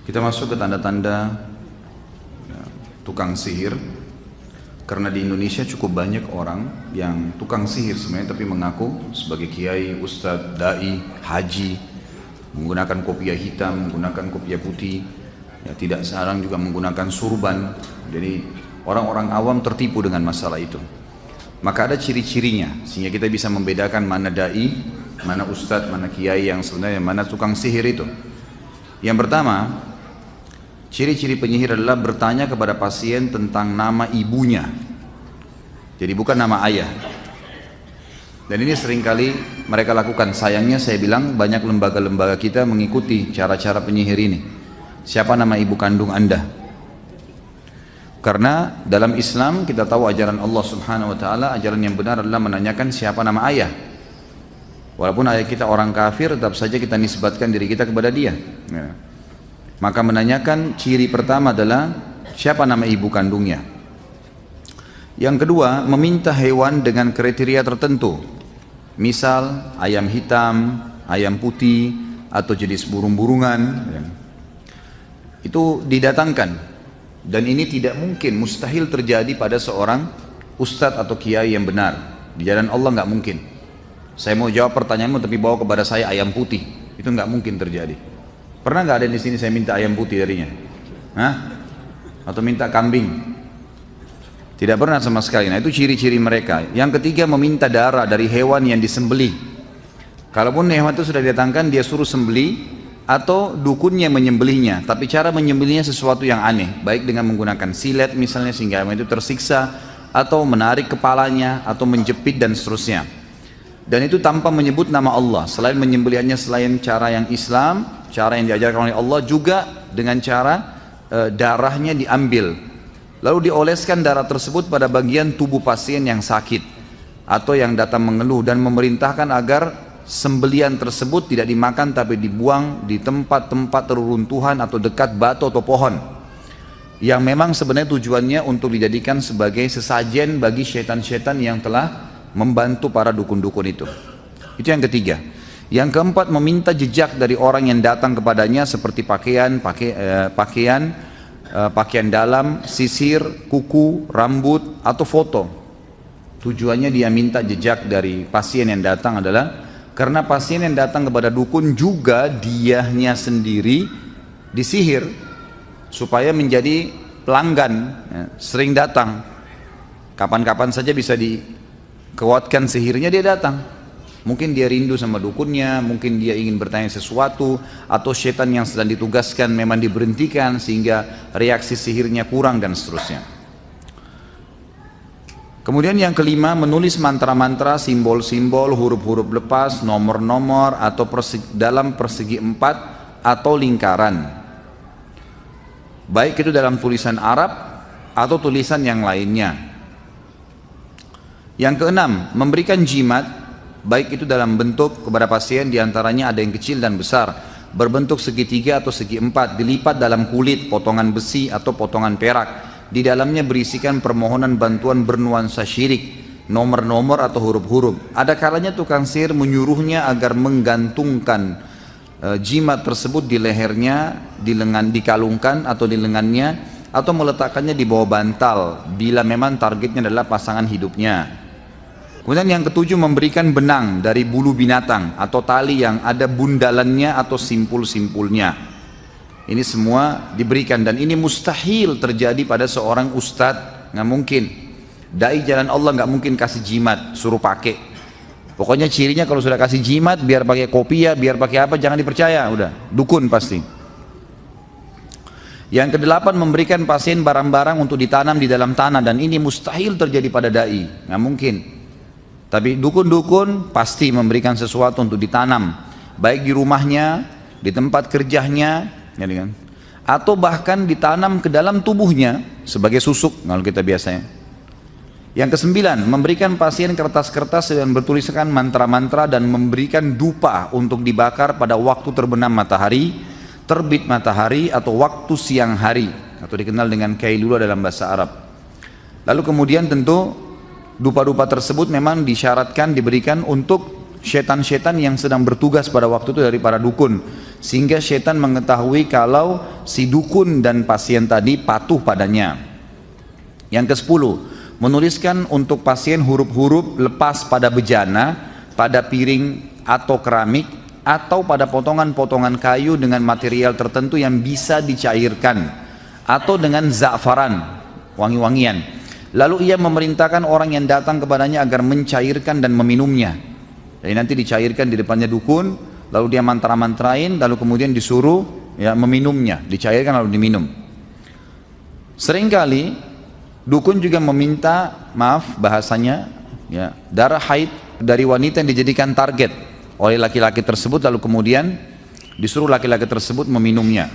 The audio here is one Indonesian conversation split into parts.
Kita masuk ke tanda-tanda ya, tukang sihir. Karena di Indonesia cukup banyak orang yang tukang sihir sebenarnya, tapi mengaku sebagai kiai, ustadz, dai, haji, menggunakan kopiah hitam, menggunakan kopiah putih, ya tidak jarang juga menggunakan surban. Jadi orang-orang awam tertipu dengan masalah itu. Maka ada ciri-cirinya sehingga kita bisa membedakan mana dai, mana ustadz, mana kiai yang sebenarnya, mana tukang sihir itu. Yang pertama, ciri-ciri penyihir adalah bertanya kepada pasien tentang nama ibunya. Jadi bukan nama ayah. Dan ini seringkali mereka lakukan. Sayangnya saya bilang banyak lembaga-lembaga kita mengikuti cara-cara penyihir ini. Siapa nama ibu kandung Anda? Karena dalam Islam kita tahu ajaran Allah Subhanahu wa taala, ajaran yang benar adalah menanyakan siapa nama ayah. Walaupun ayah kita orang kafir, tetap saja kita nisbatkan diri kita kepada dia. Ya. Maka menanyakan ciri pertama adalah siapa nama ibu kandungnya. Yang kedua, meminta hewan dengan kriteria tertentu. Misal ayam hitam, ayam putih, atau jenis burung-burungan. Itu didatangkan. Dan ini tidak mungkin, mustahil terjadi pada seorang ustadz atau kiai yang benar. Di jalan Allah nggak mungkin. Saya mau jawab pertanyaanmu tapi bawa kepada saya ayam putih. Itu nggak mungkin terjadi. Pernah nggak ada di sini saya minta ayam putih darinya? Hah? Atau minta kambing? Tidak pernah sama sekali. Nah itu ciri-ciri mereka. Yang ketiga, meminta darah dari hewan yang disembelih. Kalaupun hewan itu sudah didatangkan, dia suruh sembelih atau dukunnya menyembelihnya. Tapi cara menyembelihnya sesuatu yang aneh, baik dengan menggunakan silet misalnya sehingga hewan itu tersiksa, atau menarik kepalanya, atau menjepit dan seterusnya. Dan itu tanpa menyebut nama Allah. Selain menyembelihannya selain cara yang Islam, cara yang diajarkan oleh Allah, juga dengan cara darahnya diambil, lalu dioleskan darah tersebut pada bagian tubuh pasien yang sakit atau yang datang mengeluh, dan memerintahkan agar sembelian tersebut tidak dimakan tapi dibuang di tempat-tempat reruntuhan atau dekat batu atau pohon, yang memang sebenarnya tujuannya untuk dijadikan sebagai sesajen bagi syaitan-syaitan yang telah membantu para dukun-dukun itu. Itu yang ketiga. Yang keempat, meminta jejak dari orang yang datang kepadanya seperti pakaian dalam, sisir, kuku, rambut, atau foto. Tujuannya dia minta jejak dari pasien yang datang adalah karena pasien yang datang kepada dukun juga dianya sendiri disihir supaya menjadi pelanggan, ya, sering datang. Kapan-kapan saja bisa dikuatkan sihirnya, dia datang. Mungkin dia rindu sama dukunnya, mungkin dia ingin bertanya sesuatu, atau setan yang sedang ditugaskan memang diberhentikan sehingga reaksi sihirnya kurang dan seterusnya. Kemudian yang kelima, menulis mantra-mantra, simbol-simbol, huruf-huruf lepas, nomor-nomor atau dalam persegi empat atau lingkaran. Baik itu dalam tulisan Arab atau tulisan yang lainnya. Yang keenam, memberikan jimat, baik itu dalam bentuk kepada pasien, diantaranya ada yang kecil dan besar, berbentuk segitiga atau segi empat, dilipat dalam kulit, potongan besi atau potongan perak. Di dalamnya berisikan permohonan bantuan bernuansa syirik, nomor-nomor atau huruf-huruf. Ada kalanya tukang sihir menyuruhnya agar menggantungkan jimat tersebut di lehernya, dikalungkan atau di lengannya, atau meletakkannya di bawah bantal bila memang targetnya adalah pasangan hidupnya. Kemudian yang ketujuh, memberikan benang dari bulu binatang atau tali yang ada bundalannya atau simpul-simpulnya. Ini semua diberikan, dan ini mustahil terjadi pada seorang ustadz, nggak mungkin. Dai jalan Allah nggak mungkin kasih jimat, suruh pakai. Pokoknya cirinya kalau sudah kasih jimat, biar pakai kopiah, biar pakai apa, jangan dipercaya, udah dukun pasti. Yang kedelapan, memberikan pasien barang-barang untuk ditanam di dalam tanah, dan ini mustahil terjadi pada dai, nggak mungkin. Tapi dukun-dukun pasti memberikan sesuatu untuk ditanam, baik di rumahnya, di tempat kerjanya, ya kan? Atau bahkan ditanam ke dalam tubuhnya sebagai susuk kalau kita biasanya. Yang kesembilan, memberikan pasien kertas-kertas yang bertuliskan mantra-mantra dan memberikan dupa untuk dibakar pada waktu terbenam matahari, terbit matahari, atau waktu siang hari, atau dikenal dengan kailula dalam bahasa Arab. Lalu kemudian tentu dupa-dupa tersebut memang disyaratkan diberikan untuk syaitan-syaitan yang sedang bertugas pada waktu itu dari para dukun, sehingga syaitan mengetahui kalau si dukun dan pasien tadi patuh padanya. Yang ke-10, menuliskan untuk pasien huruf-huruf lepas pada bejana, pada piring atau keramik, atau pada potongan-potongan kayu dengan material tertentu yang bisa dicairkan, atau dengan za'faran, wangi-wangian. Lalu ia memerintahkan orang yang datang kepadanya agar mencairkan dan meminumnya. Jadi nanti dicairkan di depannya dukun, lalu dia mantra-mantrain, lalu kemudian disuruh ya meminumnya, dicairkan lalu diminum. Seringkali dukun juga meminta, maaf bahasanya, ya, darah haid dari wanita yang dijadikan target oleh laki-laki tersebut, lalu kemudian disuruh laki-laki tersebut meminumnya.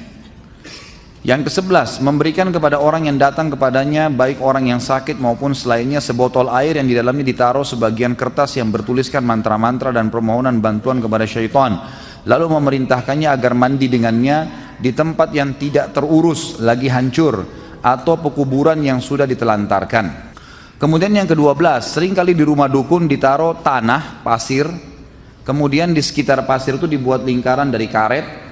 Yang ke-11, memberikan kepada orang yang datang kepadanya, baik orang yang sakit maupun selainnya, sebotol air yang di dalamnya ditaruh sebagian kertas yang bertuliskan mantra-mantra dan permohonan bantuan kepada syaitan, lalu memerintahkannya agar mandi dengannya di tempat yang tidak terurus lagi hancur, atau pekuburan yang sudah ditelantarkan. Kemudian yang ke-12, seringkali di rumah dukun ditaruh tanah, pasir, kemudian di sekitar pasir itu dibuat lingkaran dari karet,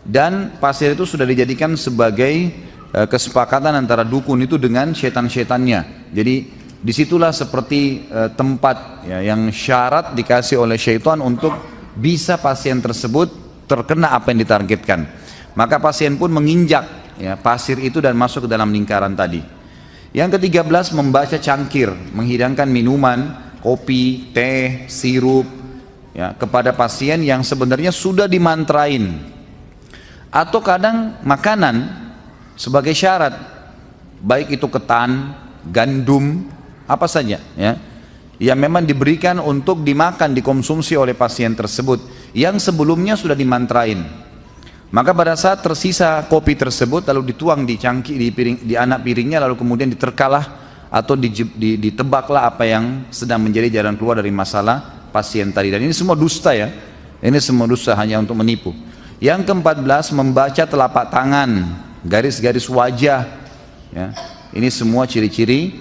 dan pasir itu sudah dijadikan sebagai kesepakatan antara dukun itu dengan setan-setannya. Jadi disitulah seperti tempat ya, yang syarat dikasih oleh syaitan untuk bisa pasien tersebut terkena apa yang ditargetkan. Maka pasien pun menginjak ya, pasir itu dan masuk ke dalam lingkaran tadi. Yang ke-13, membaca cangkir, menghidangkan minuman, kopi, teh, sirup ya, kepada pasien yang sebenarnya sudah dimantrain, atau kadang makanan sebagai syarat, baik itu ketan, gandum, apa saja ya, yang memang diberikan untuk dimakan, dikonsumsi oleh pasien tersebut yang sebelumnya sudah dimantrain. Maka pada saat tersisa kopi tersebut lalu dituang di cangkir, di piring, di anak piringnya, lalu kemudian diterkalah atau ditebaklah apa yang sedang menjadi jalan keluar dari masalah pasien tadi. Dan ini semua dusta ya, ini semua dusta hanya untuk menipu. Yang ke-14, membaca telapak tangan, garis-garis wajah ya. Ini semua ciri-ciri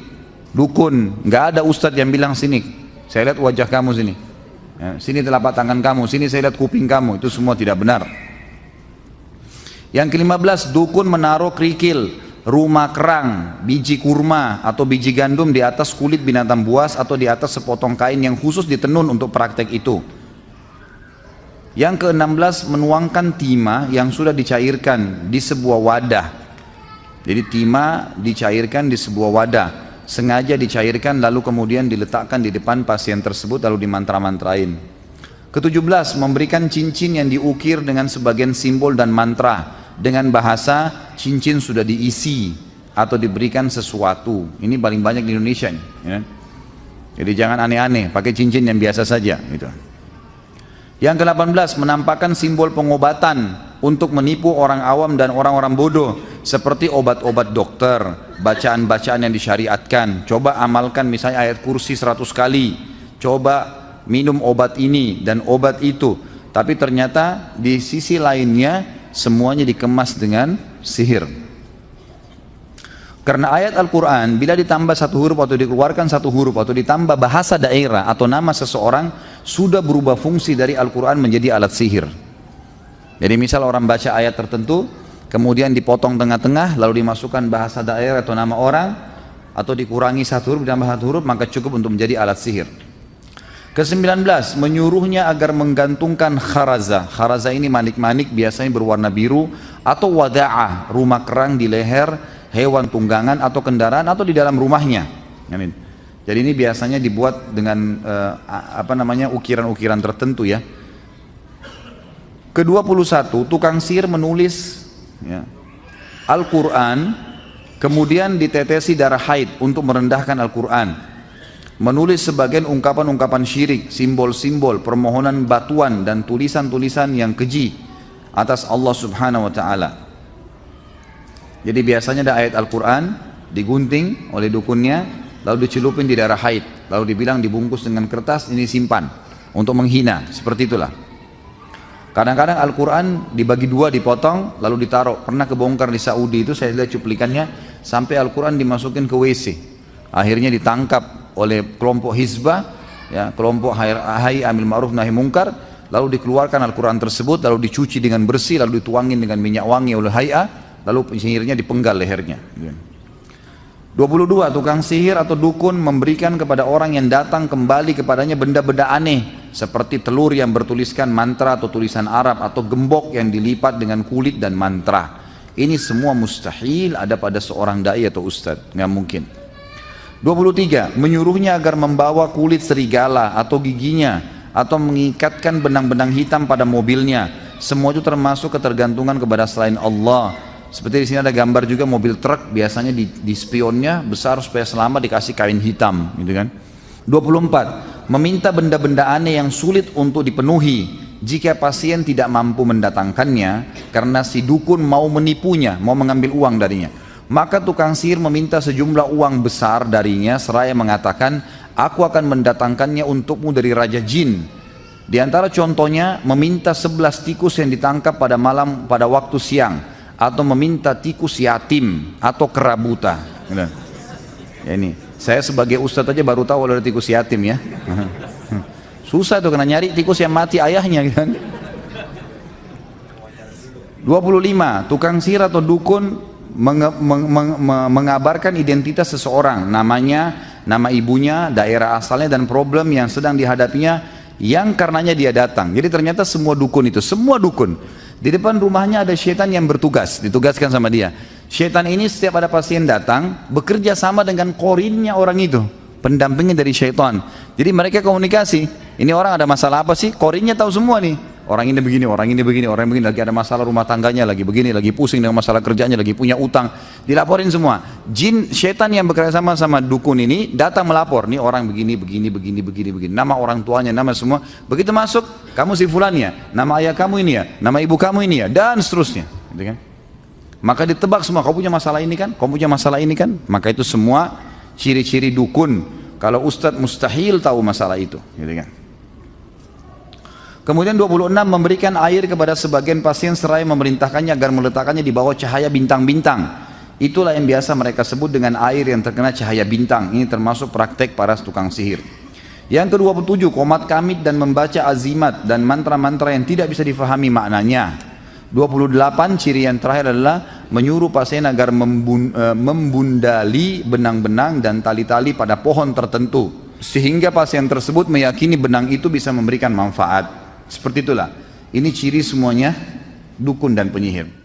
dukun. Nggak ada ustadz yang bilang sini saya lihat wajah kamu, sini ya, sini telapak tangan kamu, sini saya lihat kuping kamu. Itu semua tidak benar. Yang ke-15, dukun menaruh kerikil, rumah kerang, biji kurma atau biji gandum di atas kulit binatang buas atau di atas sepotong kain yang khusus ditenun untuk praktek itu. Yang ke-16, menuangkan timah yang sudah dicairkan di sebuah wadah. Jadi timah dicairkan di sebuah wadah, sengaja dicairkan lalu kemudian diletakkan di depan pasien tersebut lalu dimantra-mantrain. Ke-17, memberikan cincin yang diukir dengan sebagian simbol dan mantra, dengan bahasa cincin sudah diisi atau diberikan sesuatu. Ini paling banyak di Indonesia ya. Jadi jangan aneh-aneh, pakai cincin yang biasa saja gitu. Yang ke-18, menampakkan simbol pengobatan untuk menipu orang awam dan orang-orang bodoh, seperti obat-obat dokter, bacaan-bacaan yang disyariatkan. Coba amalkan misalnya ayat kursi 100 kali, coba minum obat ini dan obat itu, tapi ternyata di sisi lainnya semuanya dikemas dengan sihir. Karena ayat Al-Quran bila ditambah satu huruf atau dikeluarkan satu huruf atau ditambah bahasa daerah atau nama seseorang, sudah berubah fungsi dari Al-Quran menjadi alat sihir. Jadi misal orang baca ayat tertentu kemudian dipotong tengah-tengah lalu dimasukkan bahasa daerah atau nama orang, atau dikurangi satu huruf ditambah satu huruf, maka cukup untuk menjadi alat sihir. Ke-19, menyuruhnya agar menggantungkan kharaza. Kharaza ini manik-manik biasanya berwarna biru, atau wada'ah, rumah kerang di leher hewan tunggangan atau kendaraan atau di dalam rumahnya. Amin. Jadi ini biasanya dibuat dengan ukiran-ukiran tertentu ya. Ke-21, tukang sihir menulis ya, Al-Quran kemudian ditetesi darah haid untuk merendahkan Al-Quran, menulis sebagian ungkapan-ungkapan syirik, simbol-simbol, permohonan batuan dan tulisan-tulisan yang keji atas Allah Subhanahu wa Ta'ala. Jadi biasanya ada ayat Al-Quran digunting oleh dukunnya lalu dicelupin di darah haid, lalu dibilang dibungkus dengan kertas, ini simpan untuk menghina, seperti itulah. Kadang-kadang Al-Quran dibagi dua, dipotong lalu ditaruh. Pernah kebongkar di Saudi itu, saya lihat cuplikannya, sampai Al-Quran dimasukin ke WC, akhirnya ditangkap oleh kelompok hizbah ya, kelompok Hayy Amil Ma'ruf Nahi Mungkar, lalu dikeluarkan Al-Quran tersebut lalu dicuci dengan bersih lalu dituangin dengan minyak wangi oleh Hay'a, lalu sihirnya dipenggal lehernya. 22. Tukang sihir atau dukun memberikan kepada orang yang datang kembali kepadanya benda-benda aneh seperti telur yang bertuliskan mantra atau tulisan Arab, atau gembok yang dilipat dengan kulit dan mantra. Ini semua mustahil ada pada seorang dai atau ustadz, nggak mungkin. 23. Menyuruhnya agar membawa kulit serigala atau giginya, atau mengikatkan benang-benang hitam pada mobilnya. Semua itu termasuk ketergantungan kepada selain Allah. Seperti di sini ada gambar juga mobil truk, biasanya di spionnya besar supaya selamat dikasih kain hitam, gitu kan. 24. Meminta benda-benda aneh yang sulit untuk dipenuhi jika pasien tidak mampu mendatangkannya karena si dukun mau menipunya, mau mengambil uang darinya. Maka tukang sihir meminta sejumlah uang besar darinya seraya mengatakan, aku akan mendatangkannya untukmu dari Raja Jin. Di antara contohnya, meminta 11 tikus yang ditangkap pada malam pada waktu siang, atau meminta tikus yatim atau kerabuta. Ya ini, saya sebagai ustadz aja baru tahu ada tikus yatim ya. Susah tuh kena nyari tikus yang mati ayahnya kan. 25. Tukang sihir atau dukun mengabarkan identitas seseorang, namanya, nama ibunya, daerah asalnya, dan problem yang sedang dihadapinya yang karenanya dia datang. Jadi ternyata semua dukun itu, semua dukun, di depan rumahnya ada syaitan yang bertugas, ditugaskan sama dia. Syaitan ini setiap ada pasien datang bekerja sama dengan korinnya orang itu, pendampingnya dari syaitan. Jadi mereka komunikasi, ini orang ada masalah apa sih, korinnya tahu semua nih. Orang ini begini, orang ini begini, orang ini begini, lagi ada masalah rumah tangganya, lagi begini, lagi pusing dengan masalah kerjanya, lagi punya utang, dilaporin semua. Jin, syaitan yang bekerja sama sama dukun ini datang melapor, nih orang begini, begini, begini, begini, begini, nama orang tuanya, nama semua. Begitu masuk, kamu si fulannya, nama ayah kamu ini ya, nama ibu kamu ini ya, dan seterusnya, gitu kan? Maka ditebak semua, kau punya masalah ini kan, kau punya masalah ini kan. Maka itu semua ciri-ciri dukun. Kalau ustadz mustahil tahu masalah itu, gitu kan? Kemudian 26, memberikan air kepada sebagian pasien seraya memerintahkannya agar meletakkannya di bawah cahaya bintang-bintang. Itulah yang biasa mereka sebut dengan air yang terkena cahaya bintang. Ini termasuk praktek para tukang sihir. Yang ke-27, qomat kamit dan membaca azimat dan mantra-mantra yang tidak bisa difahami maknanya. 28, ciri yang terakhir adalah menyuruh pasien agar membundali benang-benang dan tali-tali pada pohon tertentu, sehingga pasien tersebut meyakini benang itu bisa memberikan manfaat. Seperti itulah, ini ciri semuanya dukun dan penyihir.